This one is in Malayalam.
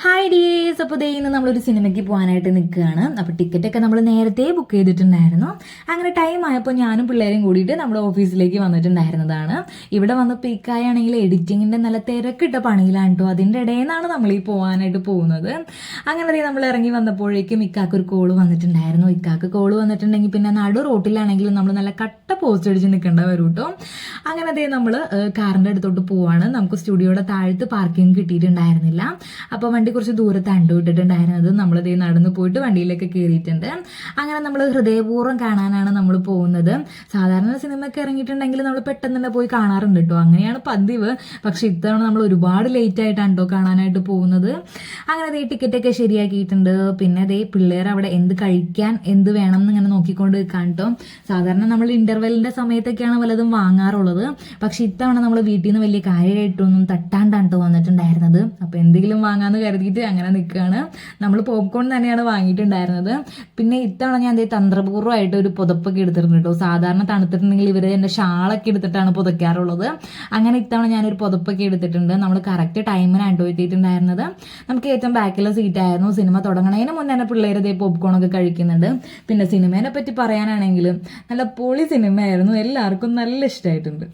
Hi dears. അപ്പോൾ ദേ ഇന്ന് നമ്മളൊരു സിനിമയ്ക്ക് പോകാനായിട്ട് നിൽക്കുകയാണ്. അപ്പോൾ ടിക്കറ്റൊക്കെ നമ്മൾ നേരത്തെ ബുക്ക് ചെയ്തിട്ടുണ്ടായിരുന്നു. അങ്ങനെ ടൈം ആയപ്പോൾ ഞാനും പിള്ളേരും കൂടിയിട്ട് നമ്മുടെ ഓഫീസിലേക്ക് വന്നിട്ടുണ്ടായിരുന്നതാണ്. ഇവിടെ വന്നപ്പോൾ ഇക്കായാണെങ്കിൽ എഡിറ്റിങ്ങിൻ്റെ നല്ല തിരക്കിട്ട പണിയിലാണ് കേട്ടോ. അതിൻ്റെ ഇടയിൽ നിന്നാണ് നമ്മൾ ഈ പോകാനായിട്ട് പോകുന്നത്. അങ്ങനെ നമ്മൾ ഇറങ്ങി വന്നപ്പോഴേക്കും ഇക്കാക്ക് ഒരു കോള് വന്നിട്ടുണ്ടായിരുന്നു. ഇക്കാക്ക് കോള് വന്നിട്ടുണ്ടെങ്കിൽ പിന്നെ നടു റോട്ടിലാണെങ്കിലും നമ്മൾ നല്ല കട്ട പോസ്റ്റ് അടിച്ച് നിൽക്കേണ്ട വരും കേട്ടോ. അങ്ങനെ അതേ നമ്മൾ കാറിൻ്റെ അടുത്തോട്ട് പോവാണ്. നമുക്ക് സ്റ്റുഡിയോയുടെ താഴത്ത് പാർക്കിംഗ് കിട്ടിയിട്ടുണ്ടായിരുന്നില്ല. അപ്പോൾ വണ്ടി കുറച്ച് ദൂരത്ത് വിട്ടിട്ടുണ്ടായിരുന്നത്. നമ്മളിതേ നടന്നു പോയിട്ട് വണ്ടിയിലേക്ക് കയറിയിട്ടുണ്ട്. അങ്ങനെ നമ്മൾ ഹൃദയപൂർവ്വം കാണാനാണ് നമ്മൾ പോകുന്നത്. സാധാരണ സിനിമയൊക്കെ ഇറങ്ങിയിട്ടുണ്ടെങ്കിൽ നമ്മൾ പെട്ടെന്ന് തന്നെ പോയി കാണാറുണ്ട് കേട്ടോ. അങ്ങനെയാണ് പതിവ്. പക്ഷെ ഇത്തവണ നമ്മൾ ഒരുപാട് ലേറ്റ് ആയിട്ടാണ് കേട്ടോ കാണാനായിട്ട് പോകുന്നത്. അങ്ങനെ ദേ ടിക്കറ്റൊക്കെ ശരിയാക്കിയിട്ടുണ്ട്. പിന്നെ ദേ പിള്ളേർ അവിടെ എന്ത് കഴിക്കാൻ എന്ത് വേണം എന്ന് ഇങ്ങനെ നോക്കിക്കൊണ്ട് നിൽക്കാൻ കേട്ടോ. സാധാരണ നമ്മൾ ഇന്റർവെല്ലിന്റെ സമയത്തൊക്കെയാണ് വല്ലതും വാങ്ങാറുള്ളത്. പക്ഷെ ഇത്തവണ നമ്മൾ വീട്ടിൽ നിന്ന് വലിയ കാര്യമായിട്ടൊന്നും തട്ടാണ്ടാണ് കേട്ടോ വന്നിട്ടുണ്ടായിരുന്നത്. അപ്പൊ എന്തെങ്കിലും വാങ്ങാന്ന് കരുതിയിട്ട് അങ്ങനെ നിൽക്കുകയാണ്. നമ്മൾ പോപ്കോൺ തന്നെയാണ് വാങ്ങിയിട്ടുണ്ടായിരുന്നത്. പിന്നെ ഇത്തവണ ഞാൻ അതേ തന്ത്രപൂർവ്വമായിട്ട് ഒരു പുതപ്പൊക്കെ എടുത്തിട്ടുണ്ട് കേട്ടോ. സാധാരണ തണുത്തിട്ടുണ്ടെങ്കിൽ ഇവർ എൻ്റെ ഷാളൊക്കെ എടുത്തിട്ടാണ് പുതയ്ക്കാറുള്ളത്. അങ്ങനെ ഇത്തവണ ഞാനൊരു പുതപ്പൊക്കെ എടുത്തിട്ടുണ്ട്. നമ്മൾ കറക്റ്റ് ടൈമിനാണ് കേട്ടോ എത്തിയിട്ടുണ്ടായിരുന്നത്. നമുക്ക് ഏറ്റവും ബാക്കിലെ സീറ്റായിരുന്നു. സിനിമ തുടങ്ങണതിന് മുന്നേ തന്നെ പിള്ളേർ ഇതേ പോപ്കോണൊക്കെ കഴിക്കുന്നുണ്ട്. പിന്നെ സിനിമേനെ പറ്റി പറയാനാണെങ്കിൽ നല്ല പൊളി സിനിമയായിരുന്നു. എല്ലാവർക്കും നല്ല ഇഷ്ടമായിട്ടുണ്ട്.